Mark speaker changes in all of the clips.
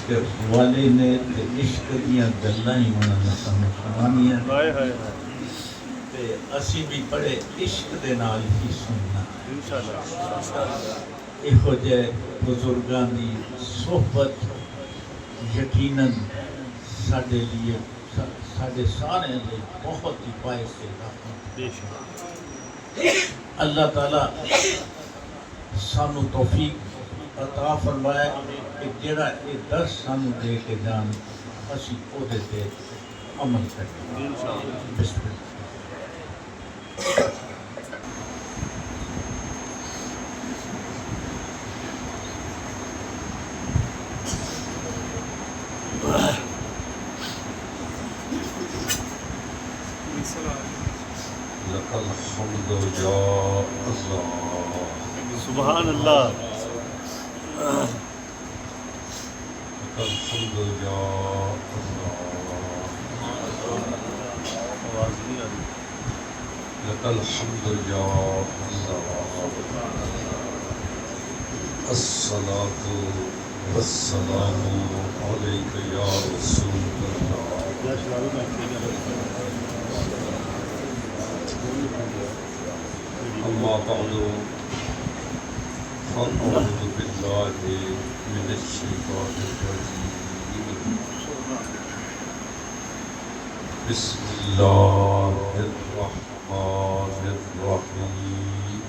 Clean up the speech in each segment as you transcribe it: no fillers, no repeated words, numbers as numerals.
Speaker 1: کہ والے نے عشق دیاں گلاں ہی انہاں نے سانوں سنانیاں تے اسی بھی بڑے عشق دے نال ہی سننا یہو جے بزرگاں دی صحبت یقیناً ساڈے لیے ساڈے سارے لیے بہت ہی باعث رحمت۔ اللہ تعالیٰ سانو توفیق عطا فرمائے کہ جڑا یہ درس سانو دے کے جان اسی او دے تے عمل کریں۔ بسم اللہ۔
Speaker 2: لك الحمد يا الله
Speaker 3: سبحان اللہ
Speaker 2: لك الحمد يا الله
Speaker 3: آواز نہیں آ رہی
Speaker 2: لك الحمد يا الله الصلاة والسلام عليك يا رسول الله أما بعد فأعوذ بالله من الشيطان الرجيم بسم الله الرحمن الرحيم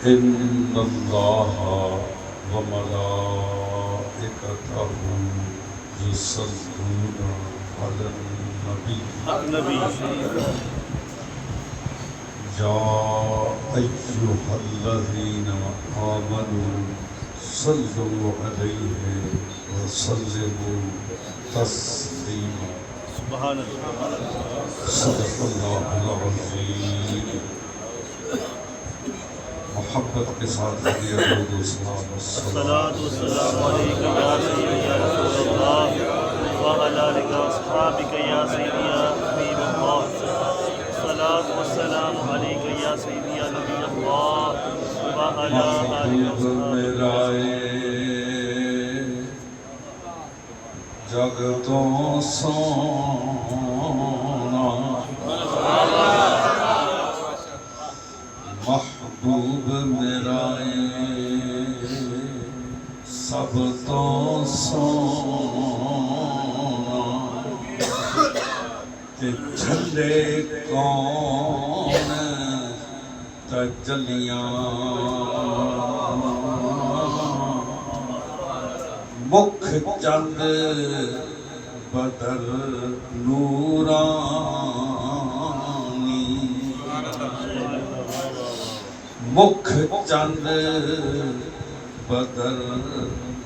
Speaker 2: إن الله وملائكته يصلون على النبي يا أيها الذين آمنوا صلوا عليه وسلموا تسليما
Speaker 3: سبحان اللہ
Speaker 2: صدق الله العظيم محبت کے ساتھ درود و سلام
Speaker 3: الصلاۃ والسلام علیک یا سیدی یا رسول اللہ وعلی آلک واصحابک یا سیدی یا حبیب اللہ الصلاۃ والسلام علیک یا سیدی یا نبی اللہ وعلی آلک واصحابک
Speaker 2: جگ تو سونا محبوب میرا سب تو سونا تے جھلے کون تجلیاں مکھ چند بدر نورانی مکھ چند بدر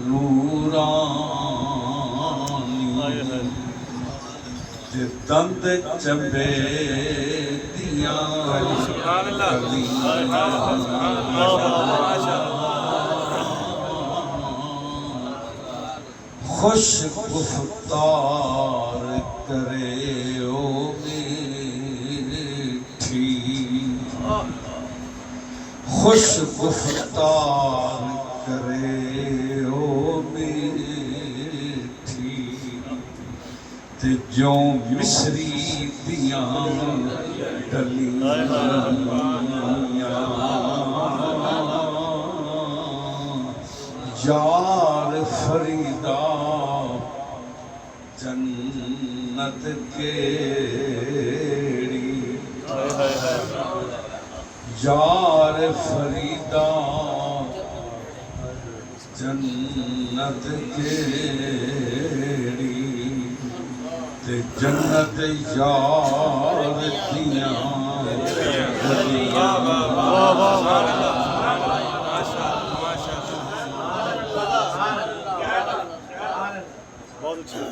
Speaker 2: نورانی تے دند چمبے دیاں خوش گفتار کرے او میٹھی خوش گفتار کرے او میٹھی تے جو مصری دیاں گلیاں یار فریدا جنت کیڑی یار فریدا جنت کیڑی تے جنت یار دیاں
Speaker 3: بہت اچھا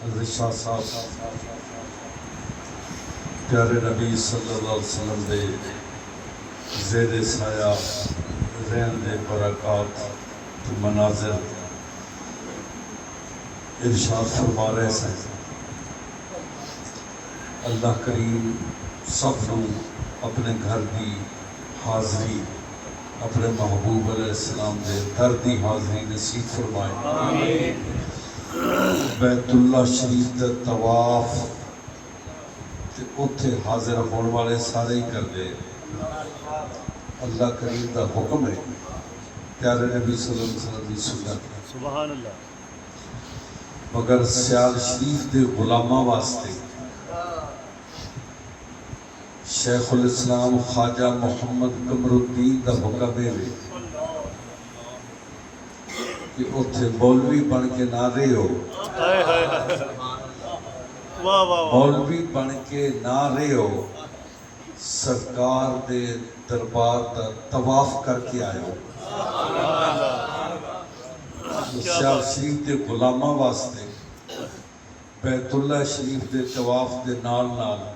Speaker 2: حضرت شاہ صاحب پیارے نبی صلی اللہ علیہ وسلم دے زیر سایہ رہن دے برکات تو مناظر ارشاد فرما رہے ہیں۔ اللہ کریم سب نو اپنے گھر دی حاضری اپنے محبوب علیہ السلام دے دردی حاضری نصیب فرمائے بیت اللہ شریف دا طواف تے اتھے حاضر ہونے والے سارے ہی کر دے اللہ کریم دا حکم ہے پیارے نبی صلی اللہ علیہ وسلم کی سنت
Speaker 3: سبحان اللہ
Speaker 2: مگر سیال شریف دے غلامہ واسطے شیخ الاسلام خواجہ محمد قمر الدین دا حکم ہے کہ اتھے مولوی بن کے نہ رہے ہو
Speaker 3: واہ واہ
Speaker 2: مولوی بن کے نہ رہے ہو سرکار دے دربار دا طواف کر کے آئے ہو سیال شریف دے غلامہ واسطے بیت اللہ شریف دے طواف دے نال نال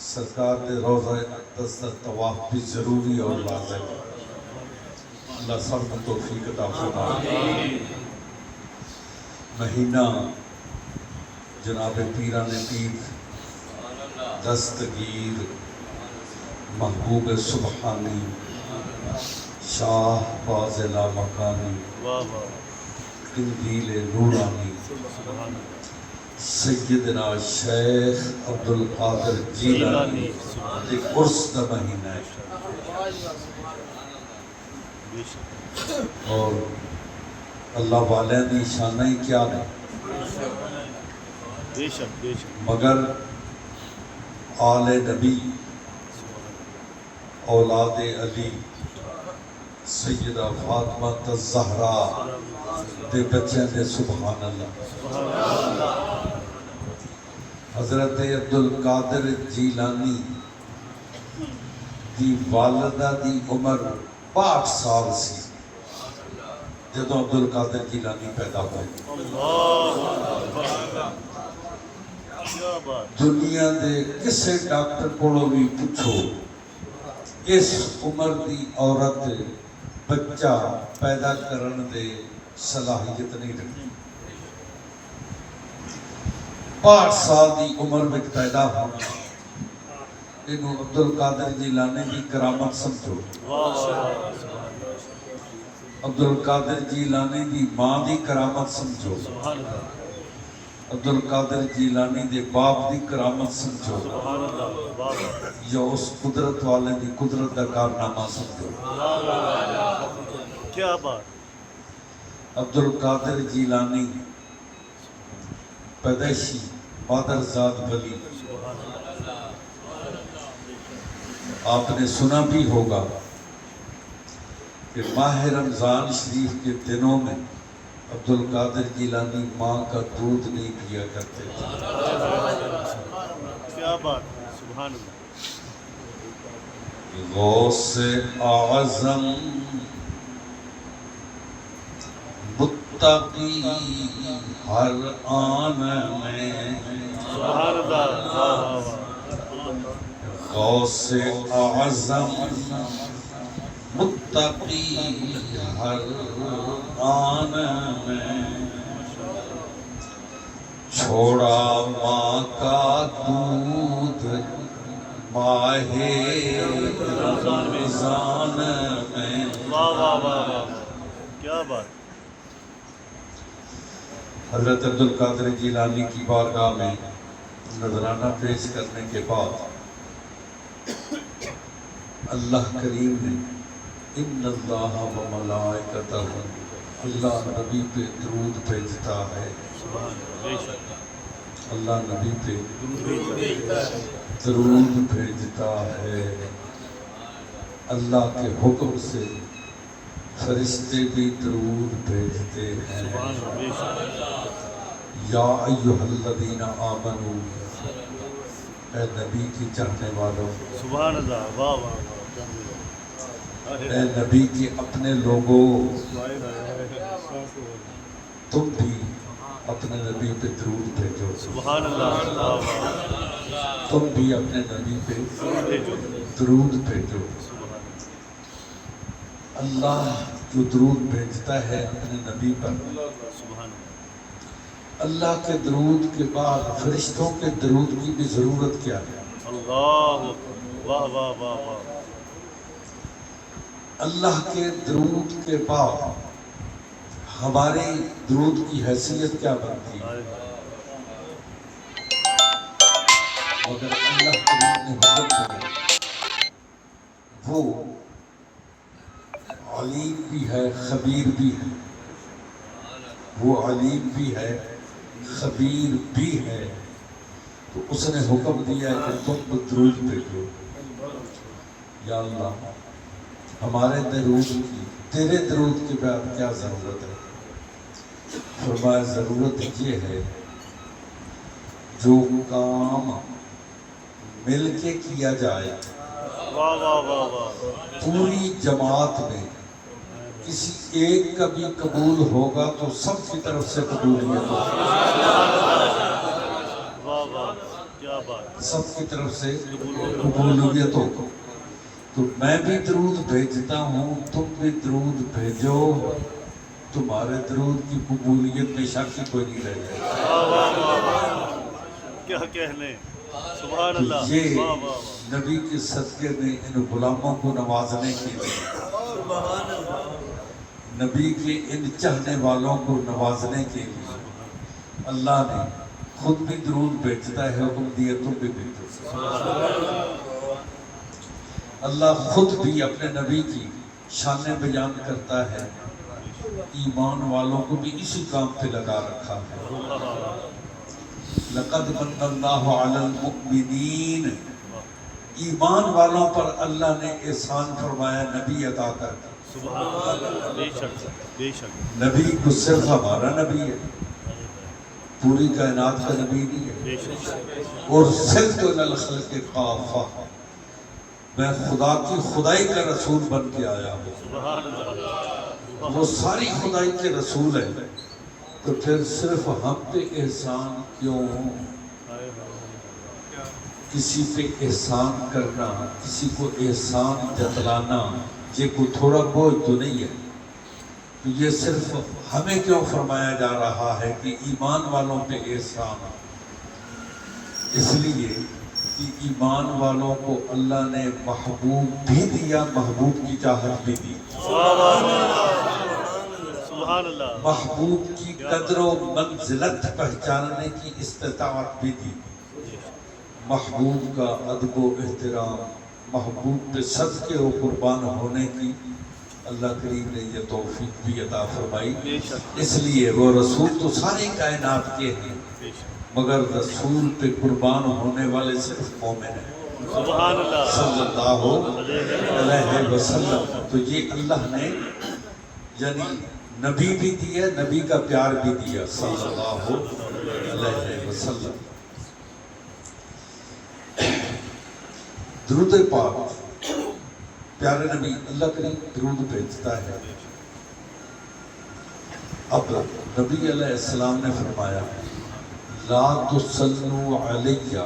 Speaker 2: سرکار دے روضہ اقدس دا طواف بھی ضروری اور لازم ہے اللہ سب کو توفیق عطا فرمائے مہینہ جناب پیران پیر دستگیر محبوب سبحانی شاہ باز لامکانی قندیل نورانی سیدنا شیخ عبدالقادر جیلانی ایک عرس دا مہینہ ہے اور اللہ والے دی شانہ ہی کیا ہے مگر آل نبی اولاد علی سیدہ فاطمہ الزہرا دے بچے دے سبحان اللہ حضرت عبدالقادر جیلانی دی والدہ دی عمر 62 سال سی جدو عبدالقادر جیلانی پیدا ہوئے دنیا دے کسے ڈاکٹر کو بھی پوچھو اس عمر دی عورت بچہ پیدا کرن دے صلاحیت نہیں رکھتی 62 سال دی عمر میں پیدا ہونا انہوں عبدالقادر جیلانی دی کرامت سمجھو عبدالقادر جیلانی دی ماں دی کرامت سمجھو عبدالقادر جیلانی دے باپ دی کرامت سمجھو یا اس قدرت والے دی قدرت دا کارنامہ سمجھو
Speaker 3: کیا بات
Speaker 2: عبدالقادر جیلانی پیدائشی مادرزاد ولی آپ نے سنا بھی ہوگا کہ ماہ رمضان شریف کے دنوں میں عبدالقادر جیلانی ماں کا دودھ نہیں پیا کرتے تھے
Speaker 3: کیا بات سبحان اللہ
Speaker 2: غوث اعظم متقی ہر آن میں
Speaker 3: سبحان اللہ
Speaker 2: غوث اعظم متقی ہر آن میں چھوڑا ماں کا دودھ ماہ رمضان میں
Speaker 3: واہ واہ واہ واہ کیا بات
Speaker 2: حضرت عبدالقادر جیلانی کی بارگاہ میں نذرانہ پیش کرنے کے بعد اللہ کریم نے ان اللہ و ملائکتہ اللہ نبی پہ درود بھیجتا ہے اللہ نبی پہ درود بھیجتا ہے اللہ کے حکم سے فرشتے بھی درود بھیجتے ہیں یا ایھا الذین آمنوا اے نبی کی چاہنے والوں
Speaker 3: سبحان اللہ واہ واہ
Speaker 2: اے نبی کے اپنے لوگوں تم بھی اپنے نبی پہ درود بھیجو
Speaker 3: سبحان اللہ واہ واہ
Speaker 2: تم بھی اپنے نبی پہ درود بھیجو اللہ جو درود بھیجتا ہے اپنے نبی پر
Speaker 3: سبحان
Speaker 2: اللہ کے درود کے بعد فرشتوں کے درود کی بھی ضرورت کیا ہے
Speaker 3: اللہ واہ واہ واہ واہ
Speaker 2: اللہ کے درود کے بعد ہماری درود کی حیثیت کیا بنتی ہے؟ مگر اللہ کریم نے حکم دیا، وہ علیم بھی ہے خبیر بھی ہے، وہ علیم بھی ہے خبیر بھی ہے، تو اس نے حکم دیا ہے کہ تم درود بھیجو۔ یا اللہ ہمارے درود کی، تیرے درود کے بعد کیا ضرورت ہے؟ فرمایا ضرورت یہ ہے جو کام مل کے کیا جائے
Speaker 3: واہ واہ واہ واہ،
Speaker 2: پوری جماعت میں، کسی ایک کا بھی قبول ہوگا تو سب کی طرف سے قبولیت ہوگی،
Speaker 3: واہ واہ، کیا بات،
Speaker 2: سب کی طرف سے قبولیت ہوگی۔ تو میں بھی درود بھیجتا ہوں، تم بھی درود بھیجو، تمہارے درود کی قبولیت میں شک ہی کوئی نہیں رہ جائے۔
Speaker 3: واہ واہ واہ واہ، کیا کہنے، سبحان اللہ،
Speaker 2: تو یہ
Speaker 3: واہ واہ واہ،
Speaker 2: نبی کے صدقے میں ان غلاموں کو نوازنے کے لیے، نبی کے ان چاہنے والوں کو نوازنے کے لیے اللہ نے خود بھی درود بھیجتا ہے، حکم دیا تم بھی بھیجو۔ اللہ خود بھی اپنے نبی کی شان بیان کرتا ہے، ایمان والوں کو بھی اسی کام پہ لگا رکھا ہے۔ لقد من اللہ علی المؤمنین، ایمان والوں پر اللہ نے احسان فرمایا نبی عطا کر کے۔
Speaker 3: سبحان اللہ، بے شک بے شک،
Speaker 2: نبی کو صرف ہمارا نبی ہے، پوری کائنات کا نبی نہیں ہے،
Speaker 3: بے شک،
Speaker 2: اور صرف الخلق کافہ، میں خدا کی خدائی کا رسول بن کے آیا ہوں۔
Speaker 3: سبحان اللہ،
Speaker 2: وہ ساری خدائی کے رسول ہے، تو پھر صرف ہم پہ احسان کیوں؟ کسی پہ احسان کرنا، کسی کو احسان جتلانا، یہ کوئی تھوڑا بوجھ تو نہیں ہے۔ تو یہ صرف ہمیں کیوں فرمایا جا رہا ہے کہ ایمان والوں پہ احسان؟ اس لیے کہ ایمان والوں کو اللہ نے محبوب بھی دیا، محبوب کی چاہت بھی دی،
Speaker 3: سبحان اللہ، سبحان اللہ،
Speaker 2: محبوب کی قدر و منزلت پہچاننے کی استطاعت بھی دی، محبوب کا ادب و احترام، محبوب پہ صدقے و قربان ہونے کی اللہ کریم نے یہ توفیق بھی عطا فرمائی۔
Speaker 3: بے شک،
Speaker 2: اس لیے وہ رسول تو ساری کائنات کے ہیں،
Speaker 3: بے شک،
Speaker 2: مگر رسول پہ قربان ہونے والے صرف مومن ہیں،
Speaker 3: سبحان اللہ،
Speaker 2: صلی اللہ علیہ وسلم۔ تو یہ اللہ نے یعنی نبی بھی دیا، نبی کا پیار بھی دیا، صلی اللہ علیہ وسلم۔ درود پاک، پیارے نبی، اللہ کریم درود بھیجتا ہے۔ اب نبی علیہ السلام نے فرمایا لا تصلوا علیہ،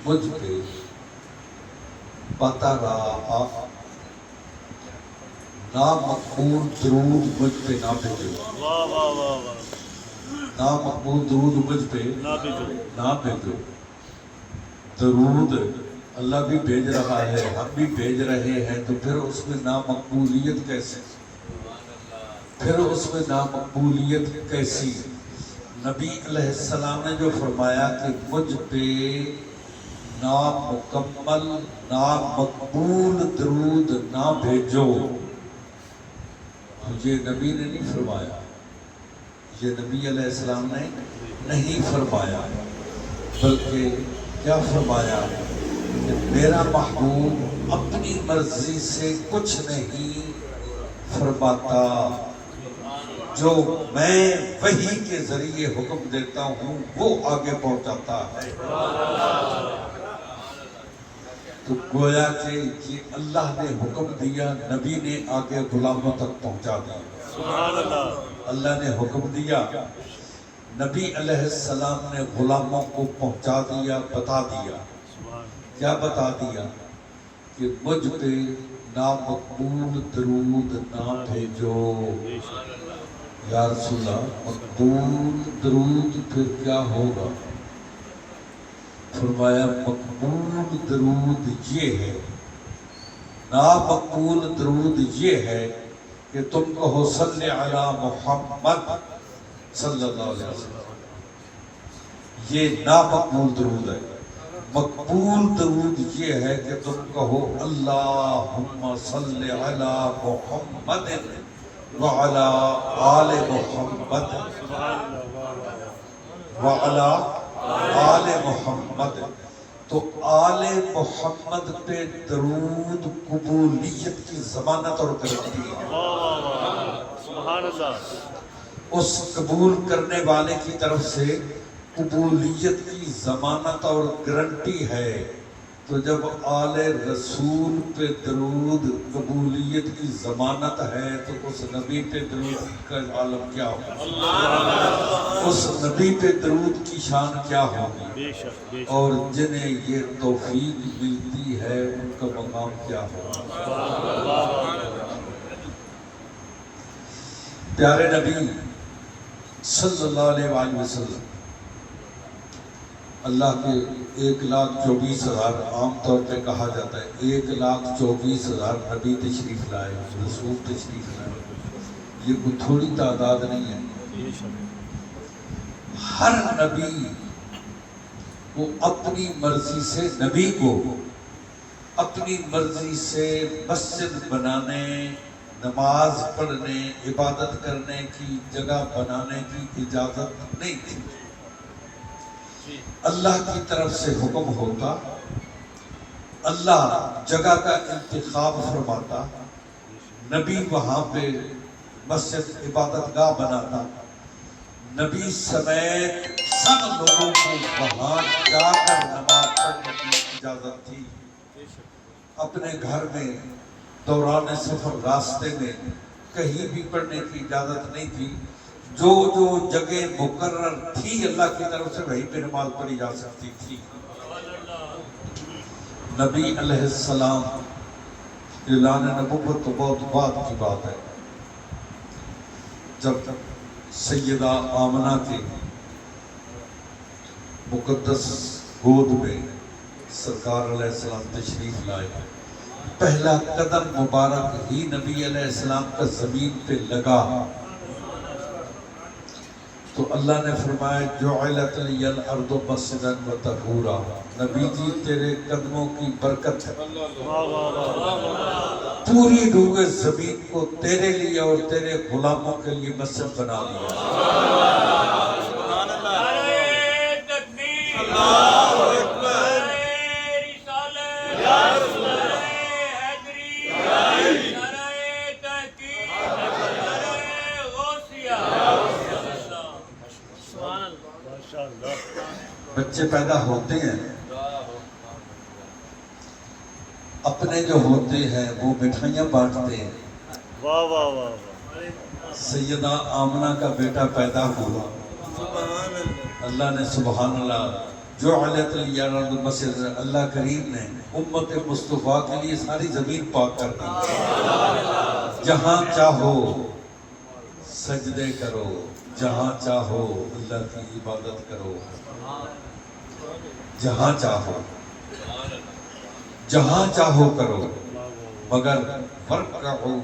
Speaker 2: مجھ پہ بطرا نامقبول درود مجھ پہ نہ بھیجو،
Speaker 3: واہ واہ واہ واہ،
Speaker 2: نامقبول درود مجھ پہ
Speaker 3: نہ بھیجو،
Speaker 2: نہ بھیجو۔ درود اللہ بھی بھیج رہا ہے، ہم بھی بھیج رہے ہیں، تو پھر اس میں نامقبولیت کیسے؟ پھر اس میں نامقبولیت کیسی؟ نبی علیہ السلام نے جو فرمایا کہ مجھ پہ نامکمل نامقبول درود نہ بھیجو، تو یہ نبی نے نہیں فرمایا، یہ نبی علیہ السلام نے نہیں فرمایا، بلکہ کیا فرمایا کہ میرا محبوب اپنی مرضی سے کچھ نہیں فرماتا، جو میں وحی کے ذریعے حکم دیتا ہوں وہ آگے پہنچاتا ہے۔ تو گویا کہ یہ اللہ نے حکم دیا، نبی نے آگے غلاموں تک پہنچا دیا۔
Speaker 3: سبحان اللہ،
Speaker 2: اللہ نے حکم دیا، نبی علیہ السلام نے غلاموں کو پہنچا دیا، بتا دیا۔ کیا بتا دیا؟ کہ مجھ پہ نامقبول درود نہ بھیجو۔ یا رسول اللہ، مقبول درود پھر کیا ہوگا؟ فرمایا مقبول درود یہ ہے نامقبول درود یہ ہے کہ تم کہو صلی علی محمد صلی اللہ علیہ وسلم، یہ نامقبول درود ہے۔ مقبول درود یہ ہے کہ تم کہو اللہم صلی علی محمد وعلی آل محمد وعلی آل محمد۔ تو آل محمد پہ درود قبولیت کی ضمانت اور گارنٹی ہے۔
Speaker 3: سبحان اللہ۔
Speaker 2: اس قبول کرنے والے کی طرف سے قبولیت کی ضمانت اور گارنٹی ہے۔ تو جب آل رسول پہ درود قبولیت کی ضمانت ہے تو اس نبی پہ درود کا عالم کیا ہوگا، اس نبی پہ درود کی شان کیا ہوگی،
Speaker 3: بے شک بے شک۔
Speaker 2: اور جنہیں یہ توفیق ملتی ہے ان کا مقام کیا ہوگا۔ پیارے نبی صلی اللہ علیہ وآلہ وسلم اللہ کے 1,24,000 عام طور پہ کہا جاتا ہے 1,24,000 نبی تشریف لائے، رسول تشریف لائے۔ یہ کوئی تھوڑی تعداد نہیں ہے۔ ہر نبی وہ اپنی مرضی سے، نبی کو اپنی مرضی سے مسجد بنانے، نماز پڑھنے، عبادت کرنے کی جگہ بنانے کی اجازت نہیں تھی۔ اللہ کی طرف سے حکم ہوتا، اللہ جگہ کا انتخاب فرماتا، نبی وہاں پہ مسجد عبادت گاہ بناتا، نبی سمیت سب لوگوں کو وہاں جا کر نماز پڑھنے کی اجازت تھی۔ اپنے گھر میں دوران سفر راستے میں کہیں بھی پڑھنے کی اجازت نہیں تھی۔ جو جو جگہ مقرر تھی اللہ کی طرف سے وہیں پہ نماز پڑھی جا سکتی تھی۔ نبی علیہ السلام اعلان نبوت تو بہت بعد کی بات ہے۔ جب سیدہ آمنہ کے مقدس گود میں سرکار علیہ السلام تشریف لائے، پہلا قدم مبارک ہی نبی علیہ السلام کا زمین پہ لگا تو اللہ نے فرمایا جعلت لی الارض مسجدا وطہورا، نبی جی تیرے قدموں کی برکت ہے، پوری روح زمین کو تیرے لیے اور تیرے غلاموں کے لیے مسجد بنا دیا۔ بچے پیدا ہوتے ہیں، اپنے جو ہوتے ہیں وہ مٹھائیاں بانٹتے ہیں۔
Speaker 3: واہ واہ واہ۔
Speaker 2: سیدہ آمنہ کا بیٹا پیدا ہوا، اللہ نے سبحان اللہ جعلت لی الارض مسجدا، اللہ کریم نے امت مصطفیٰ کے لیے ساری زمین پاک کر دی۔ جہاں چاہو سجدے کرو، جہاں چاہو اللہ کی عبادت کرو، جہاں چاہو کرو، مگر فرقعوا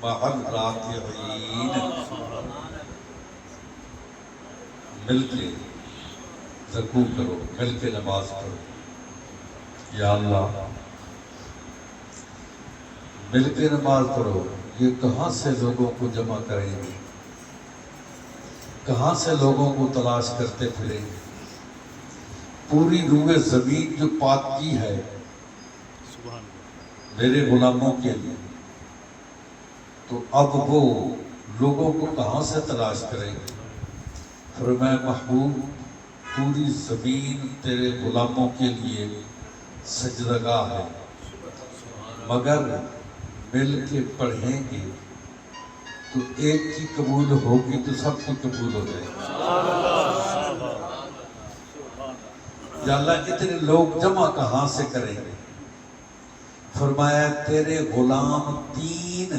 Speaker 2: مع الراکعین، مل کے رکوع کرو، مل کے نماز پڑھو۔ یا اللہ مل کے نماز پڑھو، یہ کہاں سے لوگوں کو جمع کریں گے، کہاں سے لوگوں کو تلاش کرتے پھریں گے؟ پوری روح زمین جو پاک کی ہے میرے غلاموں کے لیے، تو اب وہ لوگوں کو کہاں سے تلاش کریں گے؟ فرمایا محبوب پوری زمین تیرے غلاموں کے لیے سجدگاہ ہے، مگر مل کے پڑھیں گے تو ایک کی قبول ہوگی تو سب کی قبول ہو جائے گی۔ یا اللہ اتنے لوگ جمع کہاں سے کریں گے؟ فرمایا تیرے غلام 3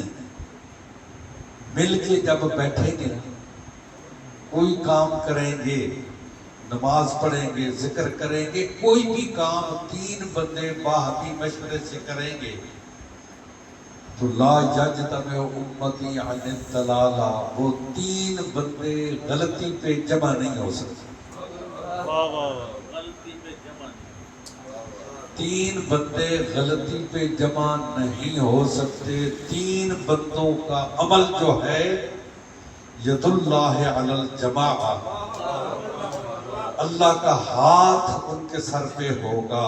Speaker 2: مل کے جب بیٹھیں گے، کوئی کام کریں گے، نماز پڑھیں گے، ذکر کریں گے، کوئی بھی کام 3 بندے باہمی مشورے سے کریں گے تو لا یجتمع امتی عن الضلالہ، وہ 3 بندے غلطی پہ جمع نہیں ہو سکتے۔
Speaker 3: واہ واہ،
Speaker 2: 3 بندے غلطی پہ جمع نہیں ہو سکتے۔ 3 بندوں کا عمل جو ہے ید اللہ علی الجماعہ، اللہ کا ہاتھ ان کے سر پہ ہوگا۔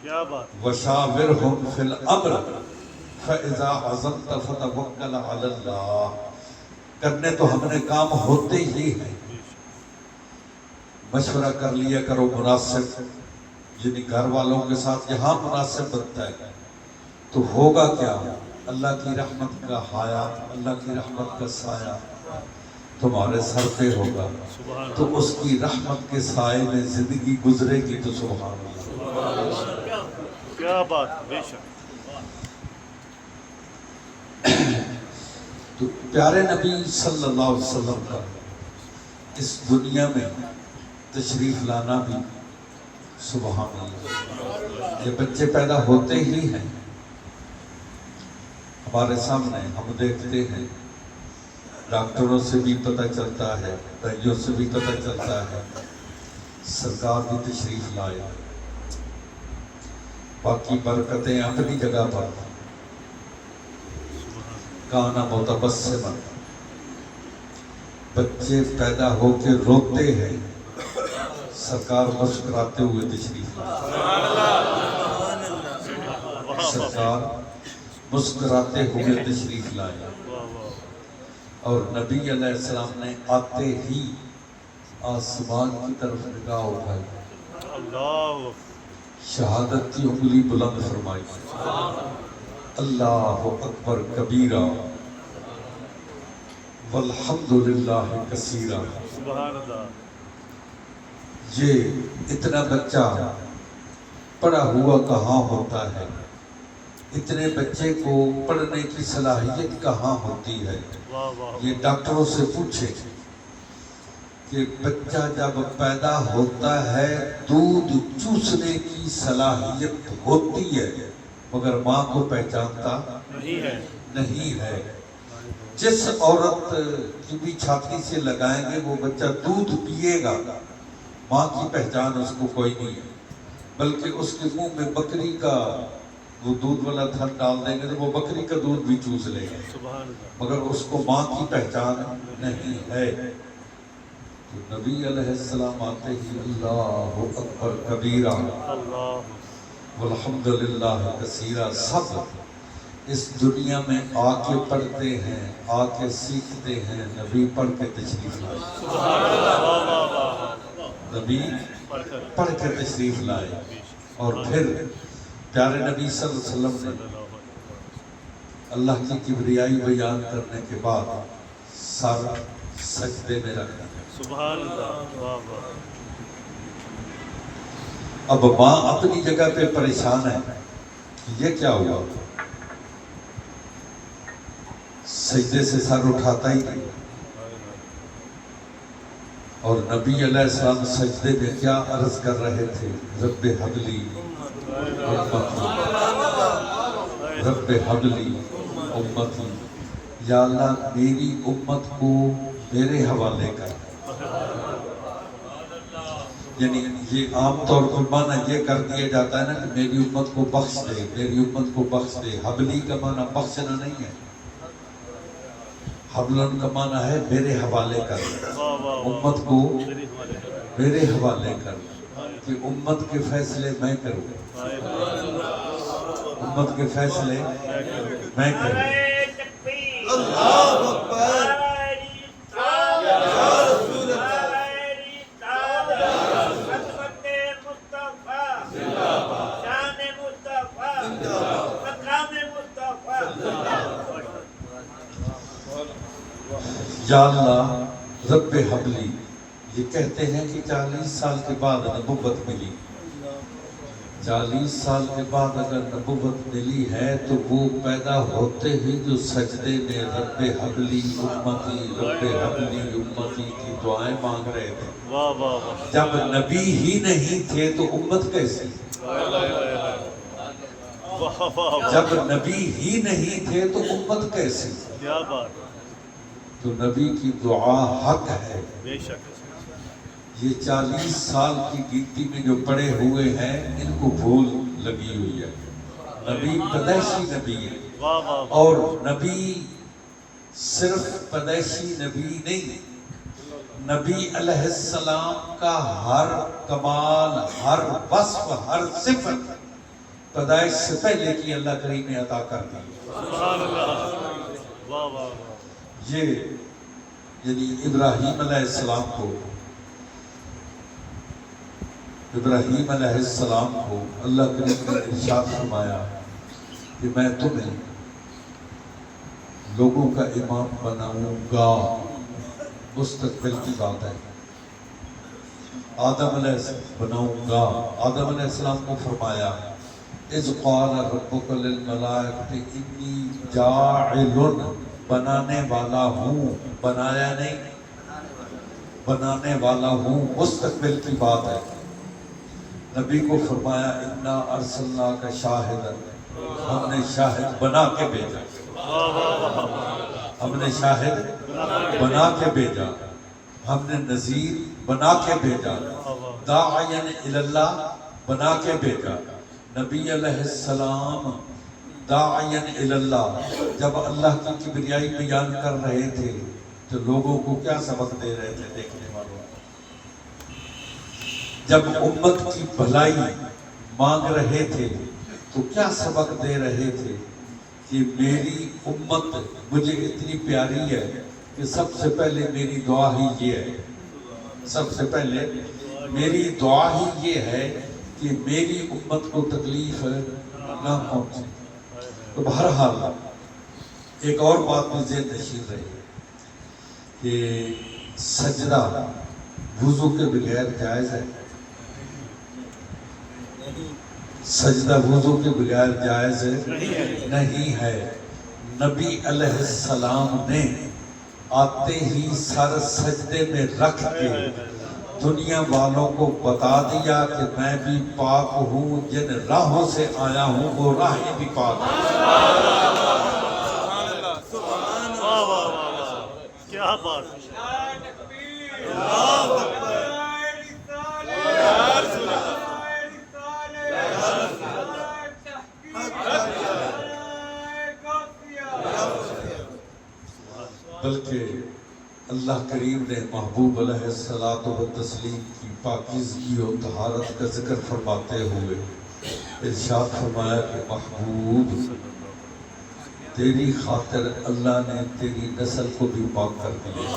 Speaker 3: کیا بات،
Speaker 2: وشاورہم فی الامر فاذا عزمت فتوکل علی اللہ، کرنے تو ہم نے کام ہوتے ہی ہیں، مشورہ کر لیا کرو مناسب، یعنی گھر والوں کے ساتھ یہاں مناسب بنتا ہے تو ہوگا کیا؟ اللہ کی رحمت کا ہایا، اللہ کی رحمت کا سایہ تمہارے سر پہ ہوگا،
Speaker 3: سبحان
Speaker 2: تو اس کی رحمت کے سائے میں زندگی گزرے گی تو سبحان اللہ۔
Speaker 3: کیا بات، بے شک،
Speaker 2: تو پیارے نبی صلی اللہ علیہ وسلم کا اس دنیا میں تشریف لانا بھی سبحان اللہ۔ یہ بچے پیدا ہوتے ہی ہیں، ہمارے سامنے ہم دیکھتے ہیں، ڈاکٹروں سے بھی پتہ چلتا ہے، بھائیوں سے بھی پتہ چلتا ہے، سرکار بھی تشریف لائے۔ باقی برکتیں اپنی جگہ پر، کانا متبسما، بچے پیدا ہو کے روتے ہیں، سرکار مسکراتے ہوئے تشریف لائے، سرکار مسکراتے ہوئے تشریف لائے، اور نبی علیہ السلام نے آتے ہی آسمان کی طرف نگاہ اٹھائی،
Speaker 3: اللہ،
Speaker 2: شہادت کی انگلی بلند فرمائی، اللہ اکبر کبیرہ والحمد للہ کثیرہ۔
Speaker 3: سبحان اللہ،
Speaker 2: یہ اتنا بچہ پڑھا ہوا کہاں ہوتا ہے؟ اتنے بچے کو پڑھنے کی صلاحیت کہاں ہوتی ہے؟
Speaker 3: واہ واہ،
Speaker 2: یہ ڈاکٹروں سے پوچھے کہ بچہ جب پیدا ہوتا ہے دودھ چوسنے کی صلاحیت ہوتی ہے مگر ماں کو پہچانتا
Speaker 3: نہیں ہے،
Speaker 2: نہیں ہے۔ جس عورت کی بھی چھاتی سے لگائیں گے وہ بچہ دودھ پیے گا، ماں کی پہچان اس کو کوئی نہیں ہے، بلکہ اس کے منہ میں بکری کا وہ دودھ والا تھن ڈال دیں گے تو وہ بکری کا دودھ بھی چوس لے گا،
Speaker 3: سبحان اللہ،
Speaker 2: مگر اس کو ماں کی پہچان نہیں ہے۔ تو نبی علیہ السلام آتے ہی اللہ اکبر کبیرہ
Speaker 3: اللہ،
Speaker 2: والحمد للہ کثیرہ، سب اس دنیا میں آ کے پڑھتے ہیں، آ کے سیکھتے ہیں، نبی پڑھ کے تشریف لائے،
Speaker 3: سبحان اللہ، واہ واہ واہ،
Speaker 2: نبی
Speaker 3: پڑھ کر،
Speaker 2: پڑھ کے تشریف لائے، اور پھر پیارے نبی صلی اللہ علیہ وسلم نے اللہ کی کبریائی بیان کرنے کے بعد سر سجدے میں رکھ دیا۔
Speaker 3: سبحان اللہ، واہ واہ،
Speaker 2: اب ماں اپنی جگہ پہ پریشان ہے، یہ کیا ہوا؟ سجدے سے سر اٹھاتا ہی نہیں، اور نبی علیہ السلام سجدے میں کیا عرض کر رہے تھے؟ رب حبلی امتی، رب حبلی امتی، یا اللہ میری امت کو میرے حوالے کر۔ یعنی یہ عام طور پر معنی یہ کر دیا جاتا ہے نا کہ میری امت کو بخش دے، میری امت کو بخش دے۔ حبلی کا معنی بخشنا نہیں ہے، حبلن کا معنی ہے میرے حوالے کر،
Speaker 3: واہ واہ،
Speaker 2: امت کو
Speaker 3: میرے حوالے کر،
Speaker 2: میرے حوالے کر، کہ امت کے فیصلے میں کروں، امت کے فیصلے میں کروں۔ یا اللہ رب حبلی، یہ کہتے ہیں کہ 40 سال کے بعد نبوت ملی، 40 سال کے بعد اگر نبوت ملی ہے تو وہ پیدا ہوتے ہی جو سجدے میں رب حبلی امتی، رب حبلی امتی کی دعائیں مانگ رہے تھے،
Speaker 3: واہ واہ واہ،
Speaker 2: جب نبی ہی نہیں تھے تو امت کیسی؟
Speaker 3: واہ واہ واہ،
Speaker 2: جب نبی ہی نہیں تھے تو امت کیسی؟
Speaker 3: کیا بات،
Speaker 2: تو نبی کی دعا حق ہے۔
Speaker 3: بے شک،
Speaker 2: یہ 40 سال کی گنتی میں جو پڑے ہوئے ہیں ان کو بھول لگی ہوئی ہے۔ نبی پیدائشی نبی ہے،
Speaker 3: واہ واہ واہ،
Speaker 2: اور نبی صرف پیدائشی نبی نہیں، نبی علیہ السلام کا ہر کمال، ہر وصف، ہر صفت پیدائش سے پہلے کی اللہ کریم نے عطا کر دی۔
Speaker 3: سبحان اللہ، واہ واہ واہ،
Speaker 2: یہ یعنی ابراہیم علیہ السلام کو اللہ کریم نے ارشاد فرمایا کہ میں تمہیں لوگوں کا امام بناؤں گا، مستقبل کی بات ہے۔ آدم علیہ السلام بناؤں گا، آدم علیہ السلام کو فرمایا اذ قال ربک للملائکۃ انی جاعل، بنانے والا ہوں، بنایا نہیں، بنانے والا ہوں، مستقبل کی بات ہے۔ نبی کو فرمایا انا ارسلناک شاہدا، ہم نے شاہد بنا کے بھیجا،
Speaker 3: واہ واہ واہ،
Speaker 2: ہم نے شاہد بنا کے بھیجا، ہم نے نذیر بنا کے بھیجا، داعیا الی اللہ بنا کے بھیجا۔ نبی علیہ السلام داعیا الی اللہ جب اللہ کی کبریائی بیان کر رہے تھے تو لوگوں کو کیا سبق دے رہے تھے؟ دیکھنے والوں، جب امت کی بھلائی مانگ رہے تھے تو کیا سبق دے رہے تھے کہ میری امت مجھے اتنی پیاری ہے کہ سب سے پہلے میری دعا ہی یہ ہے، سب سے پہلے میری دعا ہی یہ ہے کہ میری امت کو تکلیف نہ پہنچے۔ تو بہرحال ایک اور بات بھی ذہن نشین رہی کہ سجدہ وضو کے بغیر جائز ہے، سجدہ وضو کے بغیر جائز نہیں ہے۔ نبی علیہ السلام نے آتے ہی سر سجدے میں رکھ کے دنیا والوں کو بتا دیا کہ میں بھی پاک ہوں، جن راہوں سے آیا ہوں وہ راہیں بھی پاک ہیں۔
Speaker 3: واہ واہ واہ، کیا بات،
Speaker 2: بلکہ اللہ کریم نے محبوب علیہ الصلوۃ والتسلیم کی پاکیزگی اور طہارت کا ذکر فرماتے ہوئے ارشاد فرمایا کہ محبوب تیری خاطر اللہ نے تیری نسل کو بھی پاک کر دیا،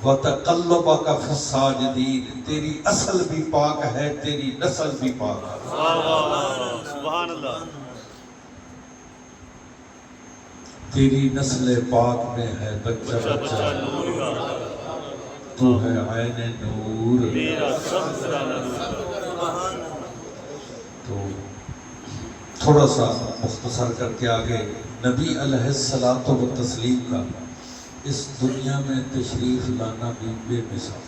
Speaker 2: وَتَقَلُّبَكَ فِي السَّاجِدِينَ، تیری اصل بھی پاک ہے، تیری نسل بھی پاک ہے۔
Speaker 3: واہ واہ واہ، سبحان اللہ،
Speaker 2: تیری نسل پاک میں ہے بچہ بچہ
Speaker 3: نور کا،
Speaker 2: تو ہے عین نور۔
Speaker 3: میرا سب سے زیادہ نور،
Speaker 2: تو تھوڑا سا مختصر کر کے آگے نبی علیہ الصلوۃ والتسلیم کا اس دنیا میں تشریف لانا بھی بے مثال۔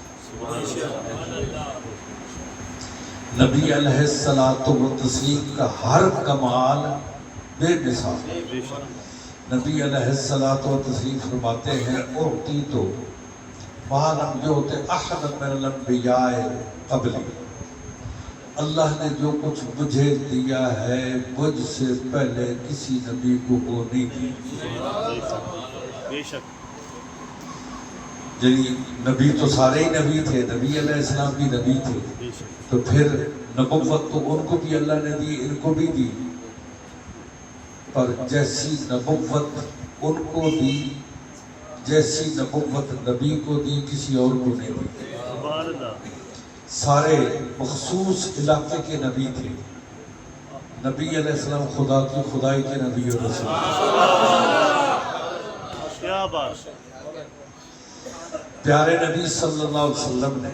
Speaker 2: نبی علیہ الصلوۃ والتسلیم کا ہر کمال بے مثال۔
Speaker 3: بے شک،
Speaker 2: نبی علیہ الصلوۃ والتسلیم فرماتے ہیں اعطی تو ما لم یعط احد من الانبیاء قبلی، اللہ نے جو کچھ مجھے دیا ہے مجھ سے پہلے کسی نبی کو وہ نہیں دی۔
Speaker 3: بے شک،
Speaker 2: یعنی نبی تو سارے ہی نبی تھے، نبی علیہ السلام بھی نبی تھے،
Speaker 3: بے شک،
Speaker 2: تو پھر نبوت تو ان کو بھی اللہ نے دی، ان کو بھی دی، پر جیسی نبوت ان کو دی، جیسی نبوت نبی کو دی کسی اور کو نہیں دی۔
Speaker 3: سبحان اللہ،
Speaker 2: سارے مخصوص علاقے کے نبی تھے۔ نبی علیہ السلام خدا کی خدائی کے نبی اور رسول،
Speaker 3: کیا بات،
Speaker 2: پیارے نبی صلی اللہ علیہ وسلم نے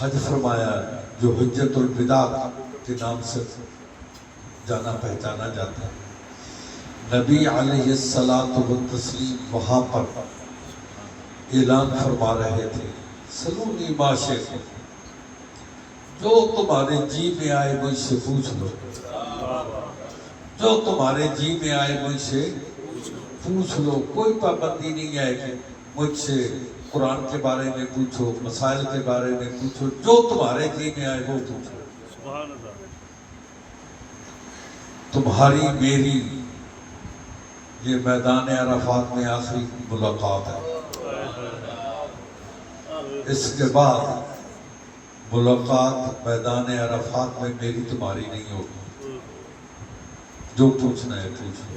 Speaker 2: حج فرمایا جو حجت الوداع کے نام سے جانا پہچانا جاتا ہے۔ نبی علیہ الصلوۃ والتسلیم وہاں پر اعلان فرما رہے تھے سلونی ما شئتم، جو تمہارے جی میں آئے مجھ سے پوچھ لو، جو تمہارے جی میں آئے مجھ سے پوچھ لو. کوئی پابندی نہیں ہے کہ مجھ سے قرآن کے بارے میں پوچھو، مسائل کے بارے میں پوچھو، جو تمہارے جی میں آئے وہ پوچھو.
Speaker 3: سبحان اللہ.
Speaker 2: تمہاری میری یہ میدان عرفات میں آخری ملاقات ہے. اس کے بعد ملاقات میدان عرفات میں میری تمہاری نہیں ہوگی. جو پوچھنا ہے پوچھ لو.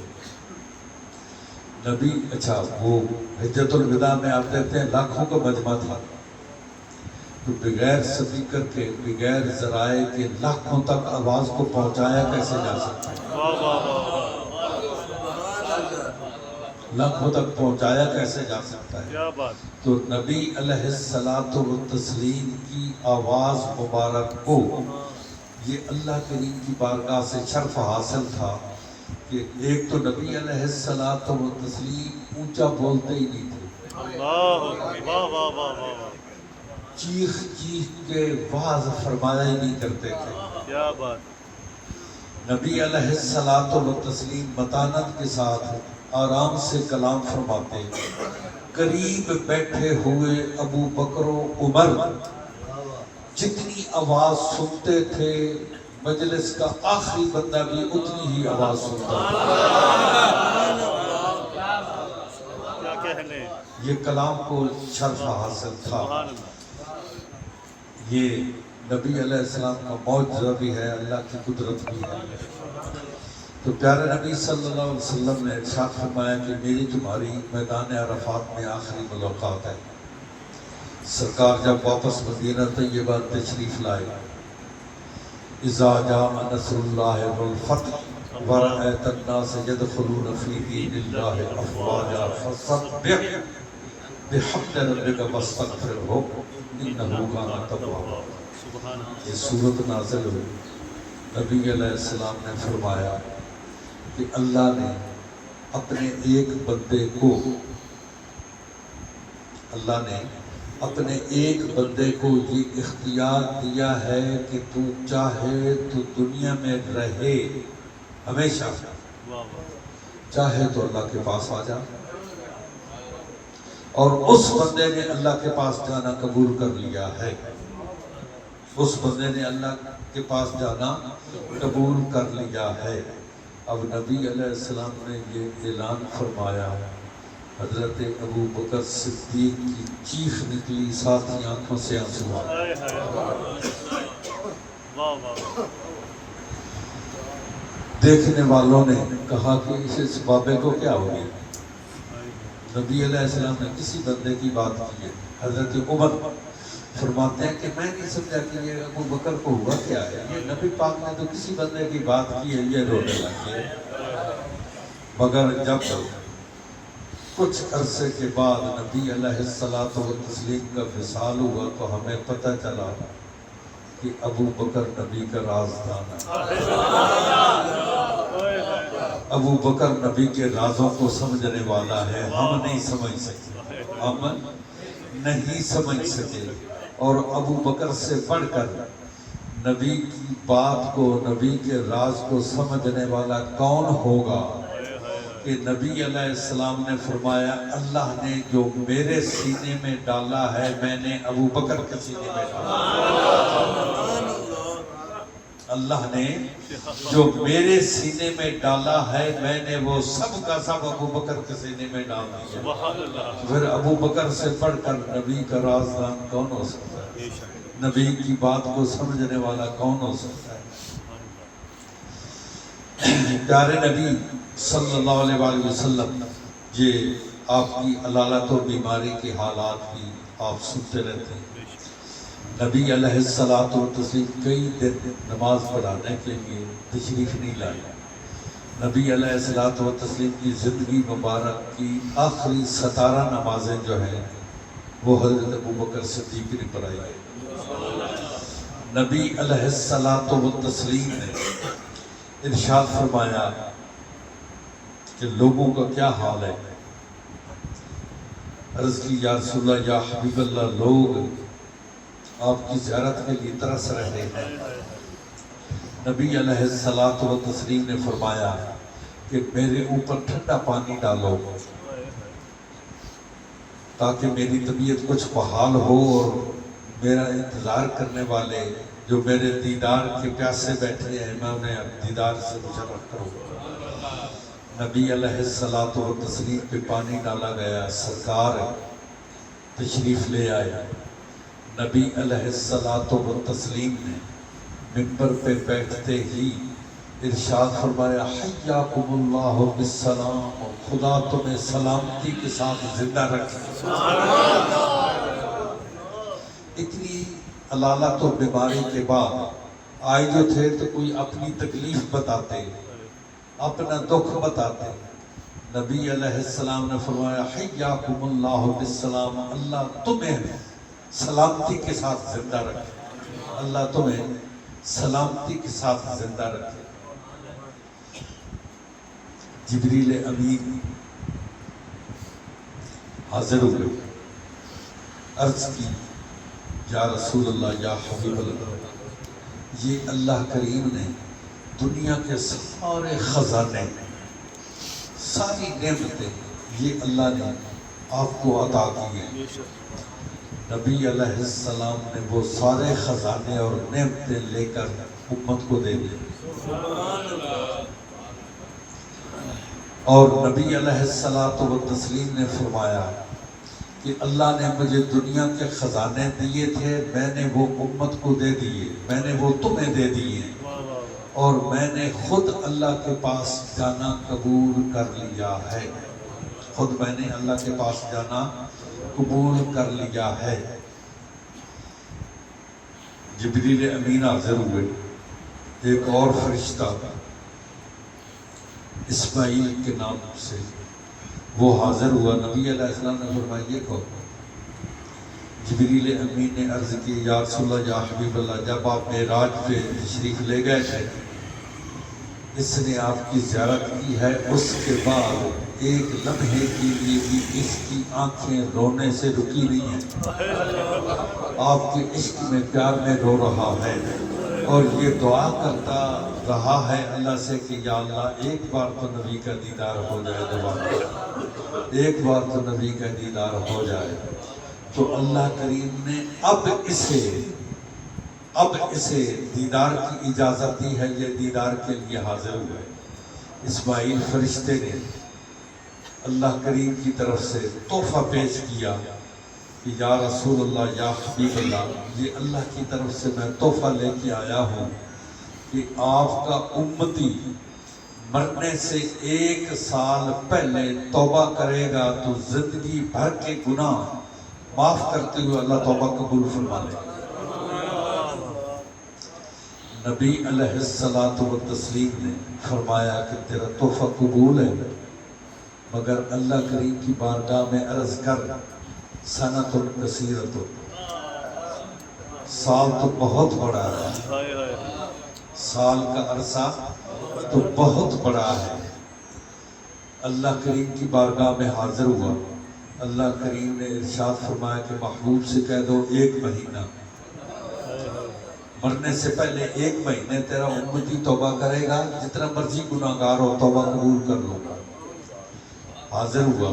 Speaker 2: نبی اچھا وہ حجت الوداع میں آپ دیکھتے ہیں لاکھوں کا مجمع تھا، تو بغیر سپیکر کے بغیر ذرائع کے لاکھوں تک آواز کو پہنچایا کیسے جا سکتا ہے؟
Speaker 3: واہ واہ واہ.
Speaker 2: لاکھوں تک پہنچایا کیسے جا سکتا ہے؟
Speaker 3: کیا بات.
Speaker 2: تو نبی علیہ الصلوۃ والتسلیم کی آواز مبارک کو یہ اللہ کریم کی بارگاہ سے شرف حاصل تھا کہ ایک تو نبی علیہ الصلوۃ والتسلیم اونچا بولتے ہی نہیں تھے،
Speaker 3: واہ واہ واہ واہ واہ.
Speaker 2: چیخ چیخ کے واعظ فرمایا ہی نہیں کرتے تھے.
Speaker 3: کیا بات.
Speaker 2: نبی علیہ الصلوۃ والتسلیم متانت کے ساتھ آرام سے کلام فرماتے. قریب بیٹھے ہوئے ابو بکر و عمر جتنی آواز سنتے تھے مجلس کا آخری بندہ بھی اتنی ہی آواز سنتا تھا.
Speaker 3: کیا کہنے.
Speaker 2: یہ کلام کو شرف حاصل تھا.
Speaker 3: سبحان اللہ.
Speaker 2: یہ نبی علیہ السلام کا معجزہ بھی ہے، اللہ کی قدرت بھی ہے. تو پیارے نبی صلی اللہ علیہ وسلم نے ارشاد فرمایا کہ میری تمہاری میدان عرفات میں آخری ملاقات ہے. سرکار جب واپس مدینہ طیبہ تشریف لائے، اذا جاء نصر اللہ والفتح ورأیت الناس یدخلون فی دین اللہ افواجا فسبح بحمد ربک واستغفرہ انہ کان توابا.
Speaker 3: سبحان اللہ.
Speaker 2: یہ صورت نازل ہوئی. نبی علیہ السلام نے فرمایا کہ اللہ نے اپنے ایک بندے کو یہ اختیار دیا ہے کہ تو چاہے تو دنیا میں رہے ہمیشہ،
Speaker 3: واہ واہ.
Speaker 2: چاہے تو اللہ کے پاس آ جا. اور اس بندے نے اللہ کے پاس جانا قبول کر لیا ہے. اس بندے نے اللہ کے پاس جانا قبول کر لیا ہے. اب نبی علیہ السلام نے یہ اعلان فرمایا، حضرت ابو بکر صدیق کی چیخ نکلی، ساتھ ہی آنکھوں سے آنسو آئے.
Speaker 3: ہائے ہائے. واہ واہ.
Speaker 2: دیکھنے والوں نے کہا کہ اس بابے کو کیا ہو گیا. نبی علیہ السلام نے کسی بندے کی بات کی ہے. حضرت عمر فرماتے ہیں کہ میں نہیں سمجھا کہ یہ ابو بکر کو ہوا کیا ہے. یہ نبی پاک نے تو کسی بندے کی بات کی ہے، یہ رونے لگے. مگر جب کچھ عرصے کے بعد نبی علیہ الصلوۃ والتسلیم کا وصال ہوا تو ہمیں پتہ چلا کہ ابو بکر نبی کا رازدان ہے. ابو بکر نبی کے رازوں کو سمجھنے والا ہے. ہم نہیں سمجھ سکتے، ہم نہیں سمجھ سکے. اور ابو بکر سے پڑھ کر نبی کی بات کو، نبی کے راز کو سمجھنے والا کون ہوگا کہ نبی علیہ السلام نے فرمایا اللہ نے جو میرے سینے میں ڈالا ہے میں نے ابو بکر کے سینے میں ڈالا. اللہ نے جو میرے سینے میں ڈالا ہے میں نے وہ سب کا سب ابو بکر کے سینے میں ڈال دیا.
Speaker 3: سبحان اللہ.
Speaker 2: پھر ابو بکر سے پڑھ کر نبی کا رازدان کون ہو سکتا ہے؟ نبی کی بات کو سمجھنے والا کون ہو سکتا ہے؟ پیارے نبی صلی اللہ علیہ وآلہ وسلم، یہ آپ کی علالت و بیماری کے حالات بھی آپ سنتے رہتے ہیں. نبی علیہ الصلوۃ والتسلیم کئی دن نماز پڑھانے کے لیے تشریف نہیں لائے. نبی علیہ الصلوۃ والتسلیم کی زندگی مبارک کی آخری 17 نمازیں جو ہیں وہ حضرت ابو بکر صدیق نے پڑھائی. نبی علیہ الصلوۃ والتسلیم نے ارشاد فرمایا کہ لوگوں کا کیا حال ہے. عرض کی یا رسول اللہ، یا حبیب اللہ، لوگ آپ کی زیارت کے لیے ترس رہے ہیں۔ نبی علیہ الصلوۃ والتسلیم نے فرمایا کہ میرے اوپر ٹھنڈا پانی ڈالو تاکہ میری طبیعت کچھ بحال ہو اور میرا انتظار کرنے والے جو میرے دیدار کے پیاسے بیٹھے ہیں میں انہیں دیدار سے مشرف کروں۔ نبی علیہ الصلوۃ والتسلیم پہ پانی ڈالا گیا، سرکار تشریف لے آئے۔ نبی علیہ الصلوۃ والتسلیم نے منبر پہ بیٹھتے ہی ارشاد فرمایا حیاکم اللہ بالسلام، خدا تمہیں سلامتی کے ساتھ زندہ رکھے۔ اتنی علالت و بیماری کے بعد آئے جو تھے تو کوئی اپنی تکلیف بتاتے، اپنا دکھ بتاتے۔ نبی علیہ السلام نے فرمایا حیاکم اللہ بالسلام، اللہ تمہیں سلامتی کے ساتھ زندہ رکھے، اللہ تمہیں سلامتی کے ساتھ زندہ رکھے۔ جبریل امین حاضر ہوئے، عرض کی یا رسول اللہ یا حبیب اللہ، یہ اللہ کریم نے دنیا کے سارے خزانے، ساری نعمتیں یہ اللہ نے آپ کو عطا کی ہیں۔ نبی علیہ السلام نے وہ سارے خزانے اور نعمتیں لے کر امت کو دے دی، اور نبی علیہ السلام نے فرمایا کہ اللہ نے مجھے دنیا کے خزانے دیے تھے، میں نے وہ امت کو دے دیے، میں نے وہ تمہیں دے دیے، اور میں نے خود اللہ کے پاس جانا قبول کر لیا ہے، خود میں نے اللہ کے پاس جانا قبول کر لیا ہے۔ جبریل امین حاضر ہوئے، ایک اور فرشتہ اسماعیل کے نام سے وہ حاضر ہوا۔ نبی علیہ السلام نے فرمایا یہ کہو۔ جبریل امین نے عرض کی یا رسول اللہ یا حبیب اللہ، جب آپ معراج پہ تشریف لے گئے تھے اس نے آپ کی زیارت کی ہے، اس کے بعد ایک لمحے کے لیے بھی اس کی آنکھیں رونے سے رکی نہیں ہیں، آپ کے عشق میں پیار میں رو رہا ہے، اور یہ دعا کرتا رہا ہے اللہ سے کہ یا اللہ ایک بار تو نبی کا دیدار ہو جائے، دوبارہ ایک بار تو نبی کا دیدار ہو جائے۔ تو اللہ کریم نے اب اسے دیدار کی اجازت دی ہے، یہ دیدار کے لیے حاضر ہوئے۔ اسماعیل فرشتے نے اللہ کریم کی طرف سے تحفہ پیش کیا کہ یا رسول اللہ یا حبیب اللہ، یہ اللہ کی طرف سے میں تحفہ لے کے آیا ہوں کہ آپ کا امتی مرنے سے 1 سال پہلے توبہ کرے گا تو زندگی بھر کے گناہ معاف کرتے ہوئے اللہ توبہ قبول فرما لے گا۔ نبی علیہ السلام نے فرمایا کہ تیرا تحفہ قبول ہے، مگر اللہ کریم کی بارگاہ میں عرض کر سنۃ کثیرۃ، سال تو بہت بڑا ہے، سال کا عرصہ تو بہت بڑا ہے۔ اللہ کریم کی بارگاہ میں حاضر ہوا، اللہ کریم نے ارشاد فرمایا کہ محبوب سے کہہ دو 1 مہینہ، مرنے سے پہلے 1 مہینے تیرا امتی توبہ کرے گا، جتنا مرضی گناہگار ہو توبہ قبول کر لو گا۔ حاضر ہوا،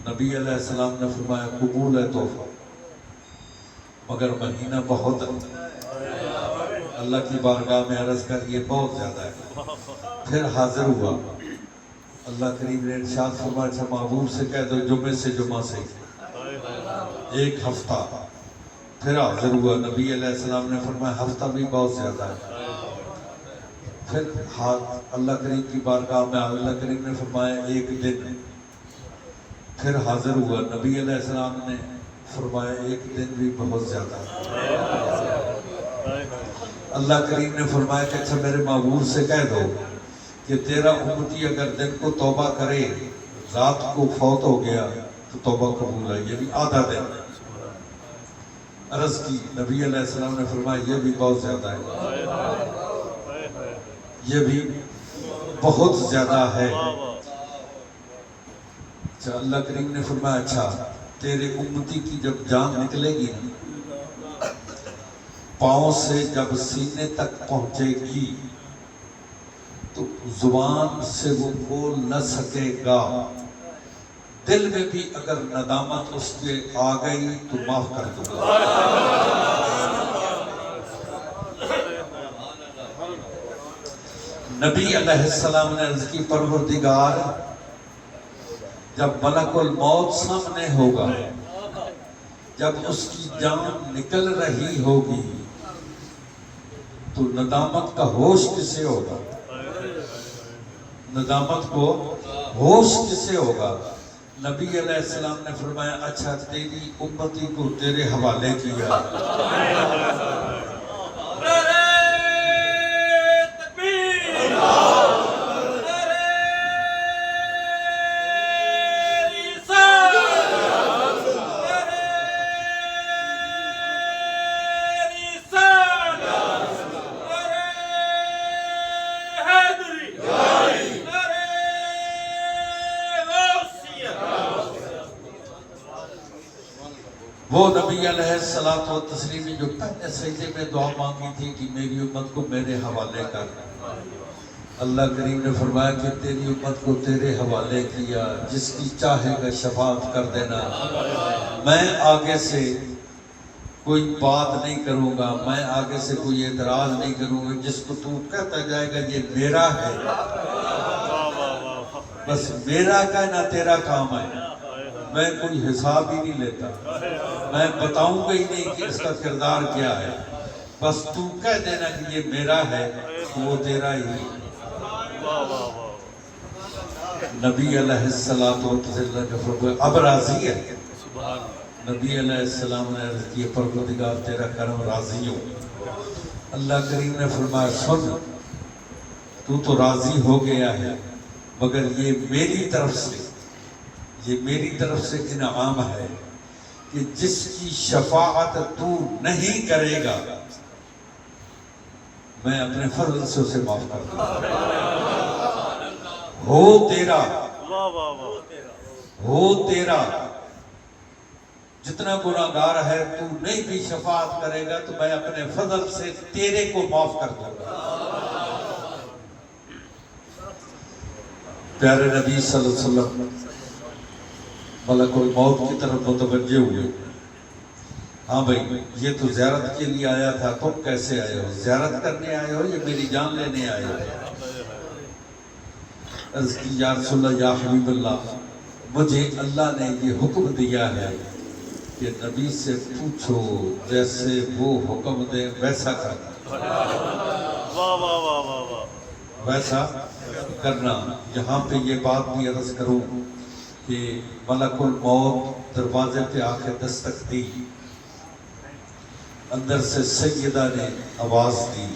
Speaker 2: نبی علیہ السلام نے فرمایا قبول ہے تحفہ، مگر مہینہ بہت ہے، اللہ کی بارگاہ میں عرض کر یہ بہت زیادہ ہے۔ پھر حاضر ہوا، اللہ کریم نے ارشاد فرمایا اچھا محبوب سے کہہ دو جمعے سے جمعہ سے 1 ہفتہ۔ پھر حاضر ہوا، نبی علیہ السلام نے فرمایا ہفتہ بھی بہت زیادہ ہے۔ پھر اللہ کریم کی بارگاہ میں اللہ کریم نے فرمایا 1 دن۔ پھر حاضر ہوا، نبی علیہ السلام نے فرمایا 1 دن بھی بہت زیادہ ہے۔ اللہ کریم نے فرمایا کہ اچھا میرے محبوب سے کہہ دو کہ تیرا امتی اگر دن کو توبہ کرے رات کو فوت ہو گیا تو توبہ قبول ہے، یہ بھی آدھا دن۔ عرض کی، نبی علیہ السلام نے فرمایا یہ بھی بہت زیادہ ہے، یہ بھی بہت زیادہ ہے۔ اچھا اللہ کریم نے فرمایا اچھا تیرے امتی کی جب جان نکلے گی نا پاؤں سے جب سینے تک پہنچے گی تو زبان سے وہ بول نہ سکے گا، دل میں بھی اگر ندامت اس کے آ گئی تو معاف کر دوں گا۔ نبی علیہ السلام نے عرض کی پروردگار جب ملک الموت سامنے ہوگا، جب اس کی جان نکل رہی ہوگی تو ندامت کا ہوش کسے ہوگا؟ ندامت کو ہوش کسے ہوگا؟ نبی علیہ السلام نے فرمایا اچھا تیری امتی کو تیرے حوالے کیا۔ وہ نبی علیہ الصلوۃ والتسلیم جو پہلے سجدے میں دعا مانگی تھی کہ میری امت کو میرے حوالے کر، اللہ کریم نے فرمایا کہ تیری امت کو تیرے حوالے کیا، جس کی چاہے گا شفاعت کر دینا، میں آگے سے کوئی بات نہیں کروں گا، میں آگے سے کوئی اعتراض نہیں کروں گا، جس کو تو کہتا جائے گا یہ میرا ہے، بس میرا کہنا تیرا کام ہے، میں کوئی حساب ہی نہیں لیتا، میں بتاؤں گا ہی نہیں کہ اس کا کردار کیا ہے، بس تو کہہ دینا کہ یہ میرا ہے تو وہ تیرا ہی ہے۔ نبی علیہ السلام نے فرمایا اب راضی ہے؟ نبی علیہ السلام نے عرض کی پروردگار تیرا کرم راضی ہوں۔ اللہ کریم نے فرمایا سن تو راضی ہو گیا ہے، مگر یہ میری طرف سے انعام ہے کہ جس کی شفاعت تو نہیں کرے گا میں اپنے فضل سے اسے معاف کر دوں گا۔ ہو تیرا جتنا گناہگار ہے تو نہیں بھی شفاعت کرے گا تو میں اپنے فضل سے تیرے کو معاف کر دوں گا۔ پیارے نبی صلی اللہ علیہ وسلم ملک الموت کی طرف متوجہ ہوئے، ہاں بھائی یہ تو زیارت کے لیے آیا تھا، تم کیسے آئے ہو؟ زیارت کرنے آئے ہو یا میری جان لینے آئے ہو؟ عرض کی یا رسول اللہ یا حبیب اللہ مجھے اللہ نے یہ حکم دیا ہے کہ نبی سے پوچھو جیسے وہ حکم دے ویسا کرنا، ویسا کرنا۔ یہاں پہ یہ بات بھی عرض کروں کہ ملک الموت دروازے پہ آ کے دستک دی، اندر سے سیدہ نے آواز دی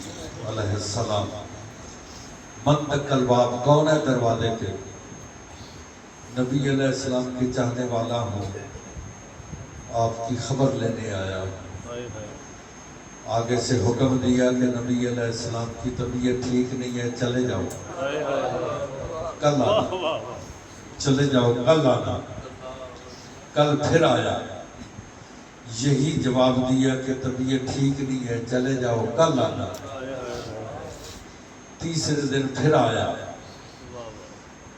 Speaker 2: علیہ السلام من دق الباب، کون ہے دروازے پہ؟ نبی علیہ السلام کے چاہنے والا ہوں، آپ کی خبر لینے آیا۔ آگے سے حکم دیا کہ نبی علیہ السلام کی طبیعت ٹھیک نہیں ہے، چلے جاؤ کل آنا، چلے جاؤ کل آنا۔ کل پھر آیا، یہی جواب دیا کہ طبیعت ٹھیک نہیں ہے، چلے جاؤ کل آنا۔ تیسرے دن پھر آیا،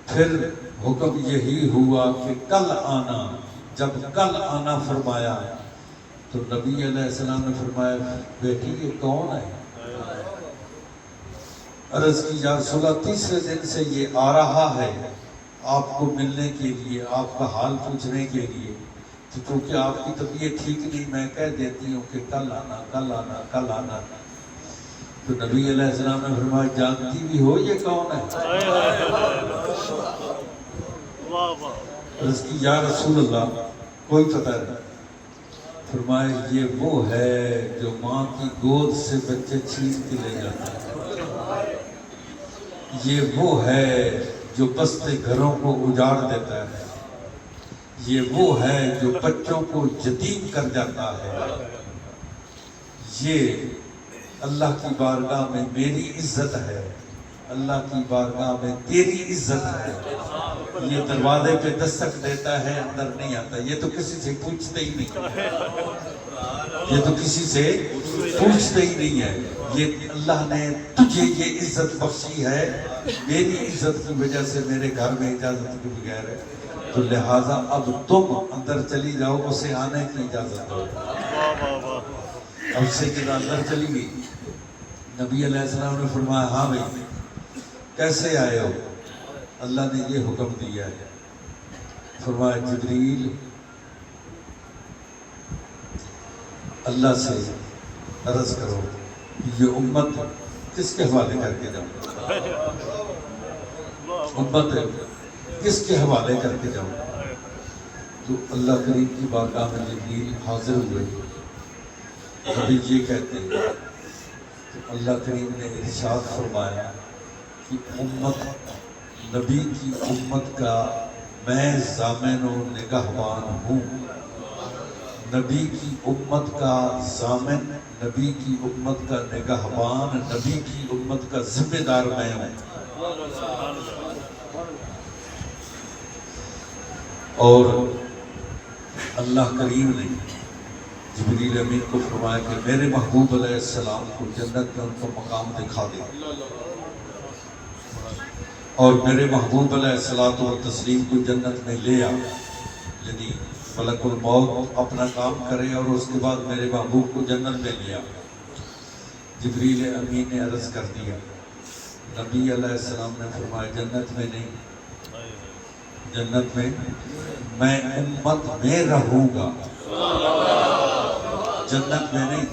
Speaker 2: پھر حکم یہی ہوا کہ کل آنا۔ جب کل آنا فرمایا تو نبی علیہ السلام نے فرمایا بیٹی یہ کون ہے؟ عرض کی یا رسول اللہ تیسرے دن سے یہ آ رہا ہے آپ کو ملنے کے لیے، آپ کا حال پوچھنے کے لیے، تو چونکہ آپ کی طبیعت ٹھیک نہیں میں کہہ دیتی ہوں کہ کل آنا کل آنا کل آنا۔ تو نبی علیہ السلام نے فرمایا جانتی بھی ہو یہ کون ہے؟ عرض کی یا رسول اللہ کوئی پتہ نہیں۔ فرمایا یہ وہ ہے جو ماں کی گود سے بچے چھین کے لے جاتا ہے، یہ وہ ہے جو بستے گھروں کو اجاڑ دیتا ہے، یہ وہ ہے جو بچوں کو یتیم کر جاتا ہے، یہ اللہ کی بارگاہ میں میری عزت ہے اللہ کی بارگاہ میں تیری عزت ہے. یہ دروازے پہ دستک دیتا ہے، اندر نہیں آتا. یہ تو کسی سے پوچھتے ہی نہیں، یہ تو کسی سے پوچھتے ہی نہیں ہے. یہ اللہ نے تجھے یہ عزت بخشی ہے، میری عزت کی وجہ سے میرے گھر میں اجازت کے بغیر ہے، تو لہٰذا اب تم اندر چلی جاؤ، اسے آنے کی اجازت دو. اب سیدنا اندر چلی گئی. نبی علیہ السلام نے فرمایا ہاں بھائی کیسے آئے ہو؟ اللہ نے یہ حکم دیا ہے. فرمایا جبریل اللہ سے عرض کرو یہ امت کس کے حوالے کر کے جاؤں، امت کس کے حوالے کر کے جاؤں. تو اللہ کریم کی بارگاہ میں جبریل حاضر ہوئے. نبی یہ کہتے ہیں تو اللہ کریم نے ارشاد فرمایا کہ امت نبی کی امت کا میں ضامن و نگہبان ہوں. نبی کی امت کا ضامن، نبی کی امت کا نگہبان، نبی کی امت کا ذمہ دار میں ہوں. اور اللہ کریم نے جبریل امین کو فرمایا کہ میرے محبوب علیہ السلام کو جنت میں ان کا مقام دکھا دے، اور میرے محبوب علیہ الصلوۃ والتسلیم کو جنت میں لے آ. یعنی ملک الموت اپنا کام کرے اور اس کے بعد میرے محبوب کو جنت میں لے آ. جبریل امین نے عرض کر دیا. نبی علیہ السلام نے فرمایا جنت میں نہیں، جنت میں امت میں رہوں گا. جنت میں نہیں،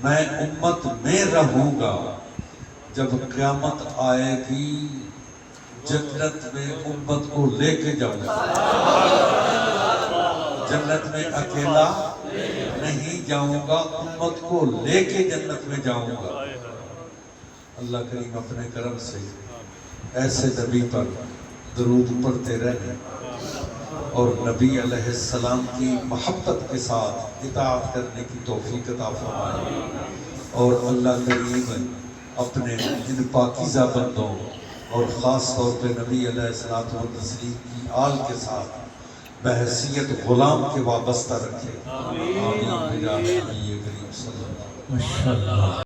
Speaker 2: میں امت میں رہوں گا. جب قیامت آئے گی جنت میں امت کو لے کے جاؤں گا. جنت میں اکیلا نہیں جاؤں گا، امت کو لے کے جنت میں جاؤں گا. اللہ کریم اپنے کرم سے ایسے نبی پر درود پڑھتے رہے اور نبی علیہ السلام کی محبت کے ساتھ اطاعت کرنے کی توفیق عطا فرمائے. اور اللہ کریم اپنے ان پاکیزہ بندوں اور خاص طور پہ نبی علیہ الصلوۃ والتسلیم کی آل کے ساتھ بحیثیت غلام کے وابستہ رکھے. آمین. بجاہ نبی کریم صلی اللہ علیہ وسلم.
Speaker 1: ماشاءاللہ.